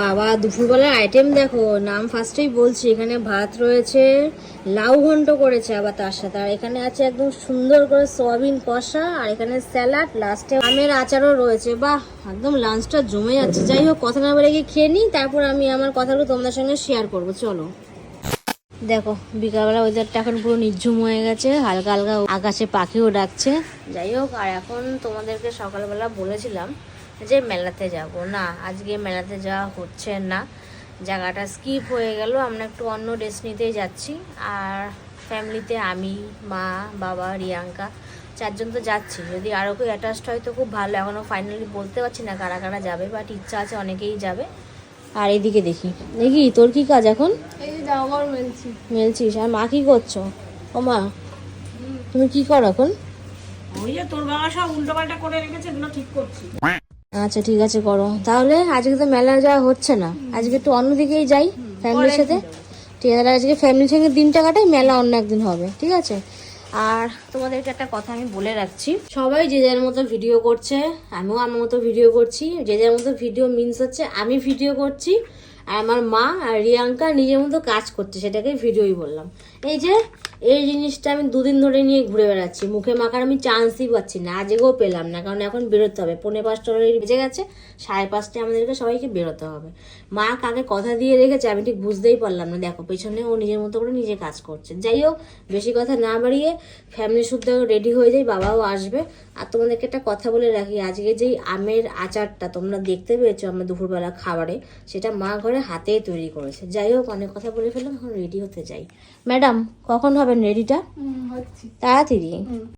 বাবা দুপুরবেলার আইটেম দেখো, নাম ফার্স্টেই বলছি। এখানে ভাত রয়েছে, লাউ ঘন্ট করেছে আবার তার সাথে, আর এখানে আছে একদম সুন্দর করে সয়াবিন কষা, আর এখানে স্যালাড, লাস্টে আমের আচারও রয়েছে। বাহ, একদম লাঞ্চটা জমে যাচ্ছে। যাই হোক, কথা না বলে গিয়ে খেয়ে নিই, তারপর আমি আমার কথাগুলো তোমাদের সঙ্গে শেয়ার করবো। চলো। দেখো বিকালবেলা ওয়েদারটা এখন পুরো নিঝুম হয়ে গেছে, হালকা হালকা আকাশে পাখিও ডাকছে। যাই হোক, আর এখন তোমাদেরকে সকালবেলা বলেছিলাম যে মেলাতে যাব না, আজকে মেলাতে যাওয়া হচ্ছে না, জায়গাটা স্কিপ হয়ে গেল। আমরা একটু অন্য ডেস্টিনিতেই যাচ্ছি, আর ফ্যামিলিতে আমি, মা, বাবা, রিয়াঙ্কা চারজন তো যাচ্ছি। যদি আরও কেউ অ্যাটাচড হয় তো খুব ভালো। এখনও ফাইনালি বলতে পারছি না কারা কারা যাবে, বাট ইচ্ছা আছে অনেকেই যাবে। আর এদিকে দেখি দেখি তোর কি কাজ এখন? মেলছিস? আর মা কি করছো? ও মা, তুমি কি করো এখন? ওই যে তোর বাবা সব উল্টোপাল্টা করে রেখেছে, এগুলো ঠিক করছি। আচ্ছা ঠিক আছে, করো তাহলে। আজকে তো মেলা যাওয়া হচ্ছে না, আজকে একটু অন্যদিকেই যাই ফ্যামিলির সাথে। ঠিক আছে, আজকে ফ্যামিলির সঙ্গে দিনটা কাটাই, মেলা অন্য একদিন হবে, ঠিক আছে? আর তোমাদেরকে একটা কথা আমি বলে রাখছি, সবাই যে যার মতো ভিডিও করছে, আমিও আমার মতো ভিডিও করছি। যে যার মতো ভিডিও মিন্স হচ্ছে আমি ভিডিও করছি, আর আমার মা আর রিয়াঙ্কা নিজের মতো কাজ করছে, সেটাকে ভিডিওই বললাম। এই যে এই জিনিসটা আমি দুদিন ধরে নিয়ে ঘুরে বেড়াচ্ছি, মুখে মাখার আমি চান্সই পাচ্ছি না, আজকেও পেলাম না, কারণ এখন বেরোতে হবে। 4:45 অলরেডি বেজে গেছে, 5:30 আমাদেরকে সবাইকে বেরোতে হবে। মা কাকে কথা দিয়ে রেখেছে আমি ঠিক বুঝতেই পারলাম না। দেখো পেছনে ও নিজের মতো করে নিজে কাজ করছে। যাই হোক, বেশি কথা না বাড়িয়ে ফ্যামিলি শুদ্ধ রেডি হয়ে যাই, বাবাও আসবে। আর তোমাদেরকে একটা কথা বলে রাখি, আজকে যেই আমের আচারটা তোমরা দেখতে পেয়েছো আমরা দুপুরবেলা খাবারে, সেটা মা ঘরে হাতেই তৈরি করেছে। যাই হোক, অনেক কথা বলে ফেললাম, এখন রেডি হতে যাই। ম্যাডাম কখন হবেন রেডিটা? তাড়াতাড়ি।